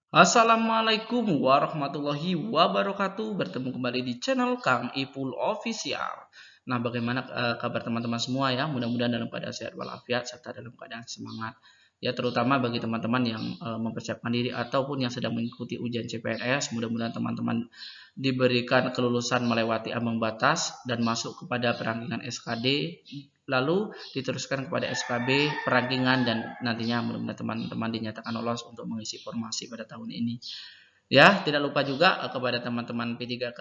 Assalamualaikum warahmatullahi wabarakatuh. Bertemu kembali di channel Kang Ipul Official. Nah, bagaimana kabar teman-teman semua ya? Mudah-mudahan dalam keadaan sehat walafiat serta dalam keadaan semangat. Ya, terutama bagi teman-teman yang mempersiapkan diri ataupun yang sedang mengikuti ujian CPNS, mudah-mudahan teman-teman diberikan kelulusan melewati ambang batas dan masuk kepada perangkingan SKD, lalu diteruskan kepada SKB, perankingan, dan nantinya mudah-mudahan teman-teman dinyatakan lolos untuk mengisi formasi pada tahun ini. Ya, tidak lupa juga kepada teman-teman P3K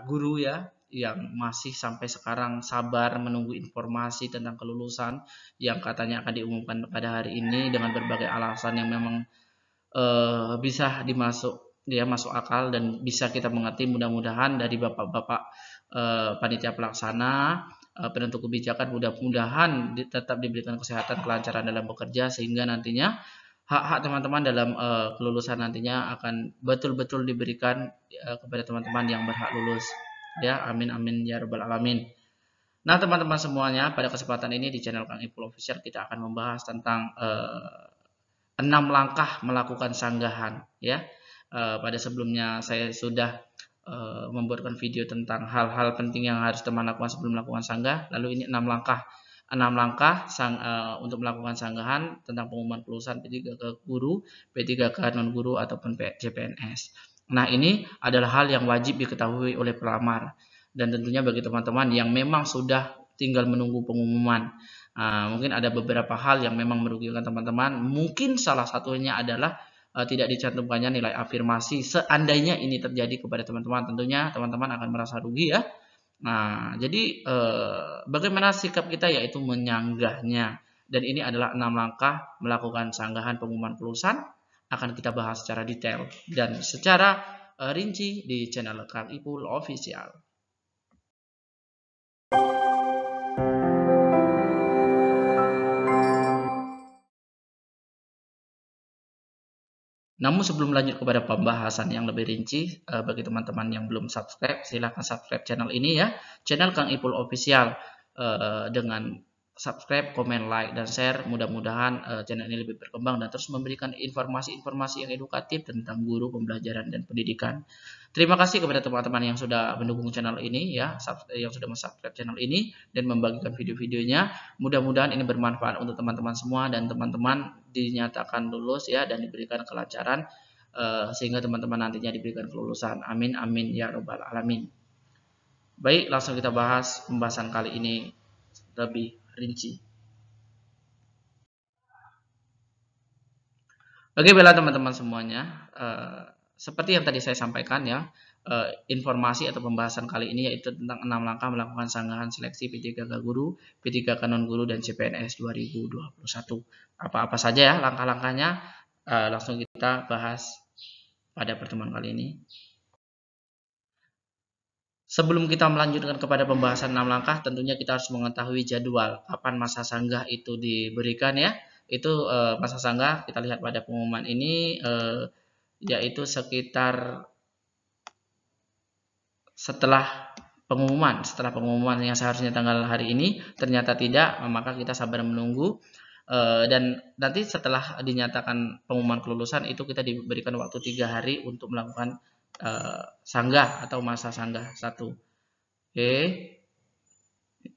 guru ya yang masih sampai sekarang sabar menunggu informasi tentang kelulusan yang katanya akan diumumkan pada hari ini dengan berbagai alasan yang memang bisa masuk akal dan bisa kita mengerti. Mudah-mudahan dari bapak-bapak panitia pelaksana, penentu kebijakan, mudah-mudahan tetap diberikan kesehatan, kelancaran dalam bekerja sehingga nantinya hak-hak teman-teman dalam kelulusan nantinya akan betul-betul diberikan kepada teman-teman yang berhak lulus. Ya, amin amin ya rabbal alamin. Nah, teman-teman semuanya, pada kesempatan ini di channel Kang Ipul Official kita akan membahas tentang 6 langkah melakukan sanggahan ya. Pada sebelumnya saya sudah membuatkan video tentang hal-hal penting yang harus teman lakukan sebelum melakukan sanggah. Lalu ini 6 langkah. 6 langkah untuk melakukan sanggahan tentang pengumuman kelulusan P3K guru, P3K non guru ataupun CPNS. Nah, ini adalah hal yang wajib diketahui oleh pelamar dan tentunya bagi teman-teman yang memang sudah tinggal menunggu pengumuman. Mungkin ada beberapa hal yang memang merugikan teman-teman. Mungkin salah satunya adalah tidak dicantumkannya nilai afirmasi. Seandainya ini terjadi kepada teman-teman, tentunya teman-teman akan merasa rugi ya. Nah, jadi bagaimana sikap kita yaitu menyanggahnya. Dan ini adalah 6 langkah melakukan sanggahan pengumuman kelulusan. Akan kita bahas secara detail dan secara rinci di channel Kang Ipul Official. Namun sebelum lanjut kepada pembahasan yang lebih rinci, bagi teman-teman yang belum subscribe, silahkan subscribe channel ini ya, channel Kang Ipul Official. Dengan subscribe, komen, like, dan share, mudah-mudahan channel ini lebih berkembang dan terus memberikan informasi-informasi yang edukatif tentang guru, pembelajaran, dan pendidikan. Terima kasih kepada teman-teman yang sudah mendukung channel ini ya, yang sudah subscribe channel ini dan membagikan video-videonya. Mudah-mudahan ini bermanfaat untuk teman-teman semua dan teman-teman dinyatakan lulus ya dan diberikan kelancaran sehingga teman-teman nantinya diberikan kelulusan. Amin amin ya robbal alamin. Baik, langsung kita bahas pembahasan kali ini lebih rinci. Oke, bela teman-teman semuanya. Seperti yang tadi saya sampaikan ya, informasi atau pembahasan kali ini yaitu tentang 6 langkah melakukan sanggahan seleksi P3K guru, P3K non guru, dan CPNS 2021. Apa-apa saja ya langkah-langkahnya, langsung kita bahas pada pertemuan kali ini. Sebelum kita melanjutkan kepada pembahasan 6 langkah, tentunya kita harus mengetahui jadwal kapan masa sanggah itu diberikan ya. Itu masa sanggah kita lihat pada pengumuman ini yaitu sekitar setelah pengumuman yang seharusnya tanggal hari ini ternyata tidak, maka kita sabar menunggu dan nanti setelah dinyatakan pengumuman kelulusan itu kita diberikan waktu 3 hari untuk melakukan sanggah atau masa sanggah 1. Oke,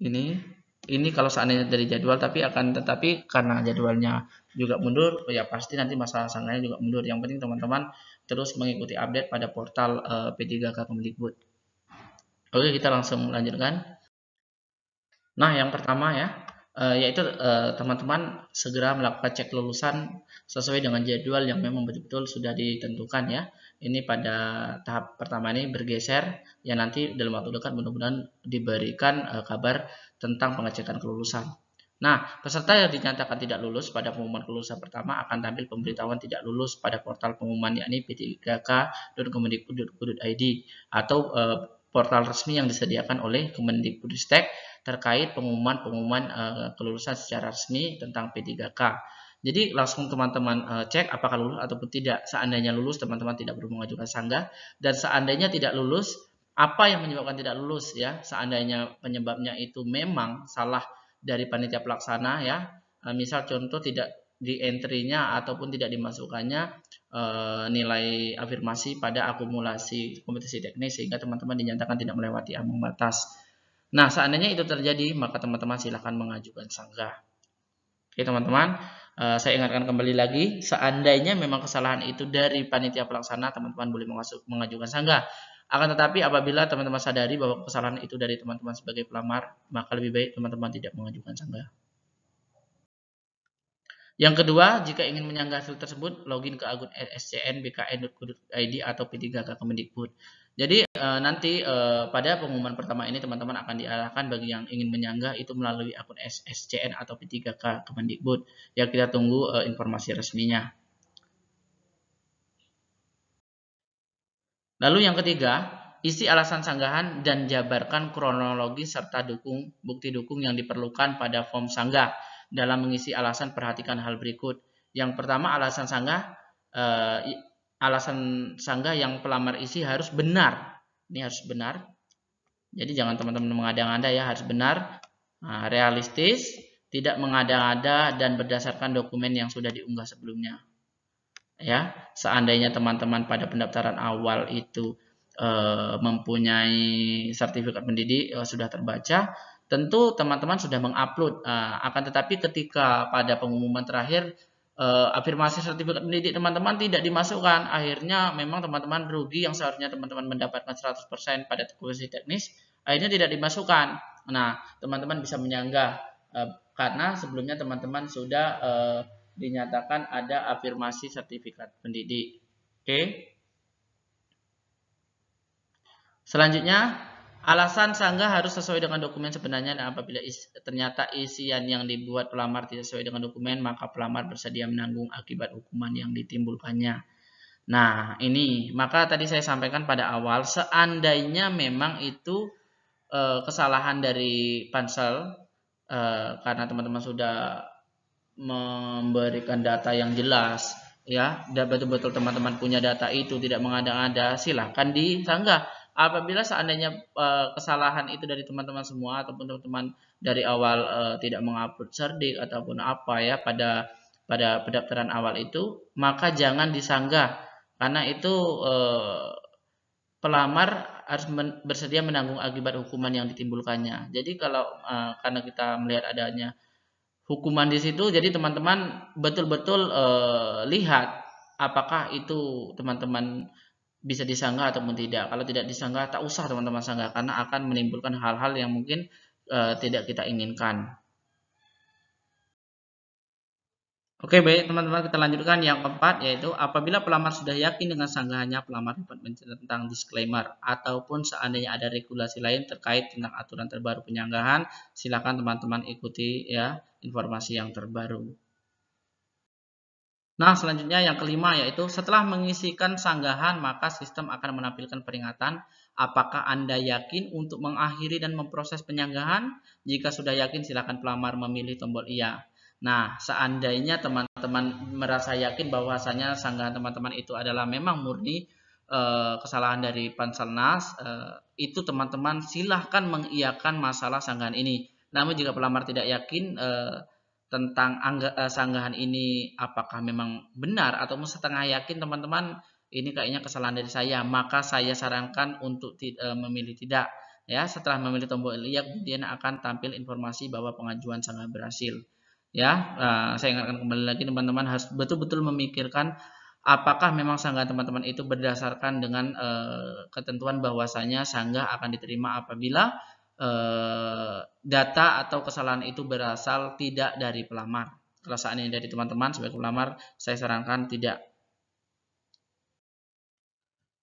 ini kalau seandainya dari jadwal, tetapi karena jadwalnya juga mundur, ya pasti nanti masa sanggahnya juga mundur. Yang penting teman-teman terus mengikuti update pada portal P3K Kemendikbud. Oke, kita langsung lanjutkan. Nah, yang pertama ya, yaitu teman-teman segera melakukan cek kelulusan sesuai dengan jadwal yang memang betul-betul sudah ditentukan ya. Ini pada tahap pertama ini bergeser, ya nanti dalam waktu dekat mudah-mudahan diberikan kabar tentang pengecekan kelulusan. Nah, peserta yang dinyatakan tidak lulus pada pengumuman kelulusan pertama akan tampil pemberitahuan tidak lulus pada portal pengumuman yakni p3k.kemendikbud.go.id atau portal resmi yang disediakan oleh Kemendikbudristek terkait pengumuman kelulusan secara resmi tentang P3K. Jadi langsung teman-teman cek apakah lulus ataupun tidak. Seandainya lulus, teman-teman tidak perlu mengajukan sanggah, dan seandainya tidak lulus, apa yang menyebabkan tidak lulus ya? Seandainya penyebabnya itu memang salah dari panitia pelaksana ya, misal contoh tidak di entry-nya ataupun tidak dimasukkannya nilai afirmasi pada akumulasi kompetisi teknis sehingga teman-teman dinyatakan tidak melewati ambang batas. Nah, seandainya itu terjadi, maka teman-teman silahkan mengajukan sanggah. Oke teman-teman, saya ingatkan kembali lagi, seandainya memang kesalahan itu dari panitia pelaksana, teman-teman boleh mengajukan sanggah. Akan tetapi apabila teman-teman sadari bahwa kesalahan itu dari teman-teman sebagai pelamar, maka lebih baik teman-teman tidak mengajukan sanggah. Yang kedua, jika ingin menyanggah hasil tersebut, login ke akun SCN bkn.go.id atau P3K Kemendikbud. Jadi nanti pada pengumuman pertama ini teman-teman akan diarahkan bagi yang ingin menyanggah itu melalui akun SCN atau P3K Kemendikbud. Ya, kita tunggu informasi resminya. Lalu yang ketiga, isi alasan sanggahan dan jabarkan kronologi serta bukti dukung yang diperlukan pada form sanggah. Dalam mengisi alasan perhatikan hal berikut. Yang pertama, alasan sanggah yang pelamar isi harus benar. Ini harus benar. Jadi jangan teman-teman mengada-ngada ya, harus benar, realistis, tidak mengada-ngada dan berdasarkan dokumen yang sudah diunggah sebelumnya. Ya, seandainya teman-teman pada pendaftaran awal itu mempunyai sertifikat pendidik sudah terbaca, tentu teman-teman sudah mengupload. Akan tetapi ketika pada pengumuman terakhir afirmasi sertifikat pendidik teman-teman tidak dimasukkan, akhirnya memang teman-teman rugi yang seharusnya teman-teman mendapatkan 100% pada kompetisi teknis, akhirnya tidak dimasukkan. Nah, teman-teman bisa menyanggah karena sebelumnya teman-teman sudah dinyatakan ada afirmasi sertifikat pendidik. Oke. Selanjutnya, alasan sanggah harus sesuai dengan dokumen sebenarnya, dan apabila ternyata isian yang dibuat pelamar tidak sesuai dengan dokumen, maka pelamar bersedia menanggung akibat hukuman yang ditimbulkannya. Nah, ini maka tadi saya sampaikan pada awal, seandainya memang itu kesalahan dari pansel karena teman-teman sudah memberikan data yang jelas, ya, dan betul-betul teman-teman punya data itu, tidak mengada-ngada, silahkan disanggah. Apabila seandainya kesalahan itu dari teman-teman semua ataupun teman-teman dari awal tidak mengupload cerdik ataupun apa ya pada pendaftaran awal itu, maka jangan disanggah karena itu pelamar harus bersedia menanggung akibat hukuman yang ditimbulkannya. Jadi kalau karena kita melihat adanya hukuman di situ, jadi teman-teman betul-betul lihat apakah itu teman-teman bisa disanggah ataupun tidak. Kalau tidak disanggah, tak usah teman-teman sanggah karena akan menimbulkan hal-hal yang mungkin tidak kita inginkan. Oke, baik teman-teman, kita lanjutkan yang keempat, yaitu apabila pelamar sudah yakin dengan sanggahannya, pelamar dapat menceritakan tentang disclaimer ataupun seandainya ada regulasi lain terkait tentang aturan terbaru penyanggahan, silakan teman-teman ikuti ya informasi yang terbaru. Nah, selanjutnya yang kelima, yaitu setelah mengisikan sanggahan, maka sistem akan menampilkan peringatan apakah Anda yakin untuk mengakhiri dan memproses penyanggahan. Jika sudah yakin, silakan pelamar memilih tombol iya. Nah, seandainya teman-teman merasa yakin bahwasanya sanggahan teman-teman itu adalah memang murni kesalahan dari Panselnas, itu teman-teman silahkan mengiyakan masalah sanggahan ini. Namun jika pelamar tidak yakin tentang sanggahan ini apakah memang benar atau setengah yakin teman-teman ini kayaknya kesalahan dari saya, maka saya sarankan untuk memilih tidak. Ya, setelah memilih tombol iya, kemudian akan tampil informasi bahwa pengajuan sanggah berhasil. Ya, saya ingatkan kembali lagi teman-teman harus betul-betul memikirkan apakah memang sanggahan teman-teman itu berdasarkan dengan ketentuan bahwasanya sanggah akan diterima apabila data atau kesalahan itu berasal tidak dari pelamar. Kalau seandainya dari teman-teman sebagai pelamar, saya sarankan tidak.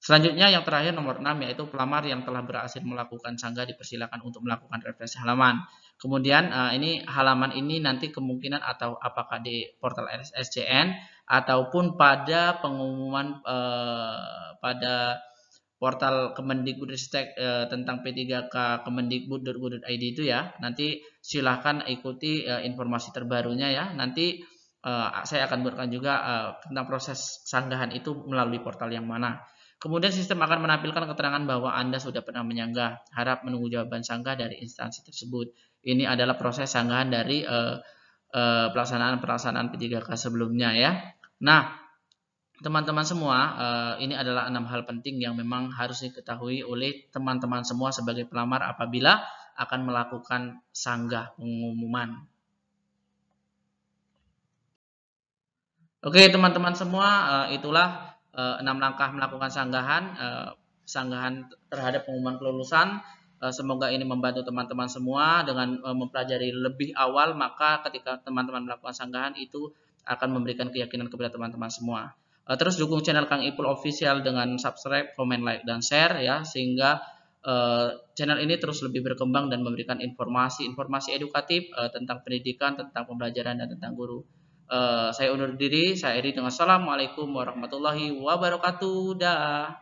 Selanjutnya yang terakhir nomor 6, yaitu pelamar yang telah berhasil melakukan sanggah dipersilakan untuk melakukan refresh halaman. Kemudian ini halaman ini nanti kemungkinan atau apakah di portal SCN ataupun pada pengumuman pada portal Kemendikbudristek tentang P3K Kemendikbud.go.id itu ya. Nanti silahkan ikuti informasi terbarunya ya. Nanti saya akan berikan juga tentang proses sanggahan itu melalui portal yang mana. Kemudian sistem akan menampilkan keterangan bahwa Anda sudah pernah menyanggah. Harap menunggu jawaban sanggah dari instansi tersebut. Ini adalah proses sanggahan dari pelaksanaan 3K sebelumnya ya. Nah, teman-teman semua, ini adalah 6 hal penting yang memang harus diketahui oleh teman-teman semua sebagai pelamar apabila akan melakukan sanggah pengumuman. Oke teman-teman semua, itulah 6 langkah melakukan sanggahan terhadap pengumuman kelulusan. Semoga ini membantu teman-teman semua dengan mempelajari lebih awal, maka ketika teman-teman melakukan sanggahan itu akan memberikan keyakinan kepada teman-teman semua. Terus dukung channel Kang Ipul Official dengan subscribe, komen, like, dan share ya, sehingga channel ini terus lebih berkembang dan memberikan informasi edukatif tentang pendidikan, tentang pembelajaran, dan tentang guru. Saya undur diri, saya Edi dengan assalamualaikum warahmatullahi wabarakatuh. Dah.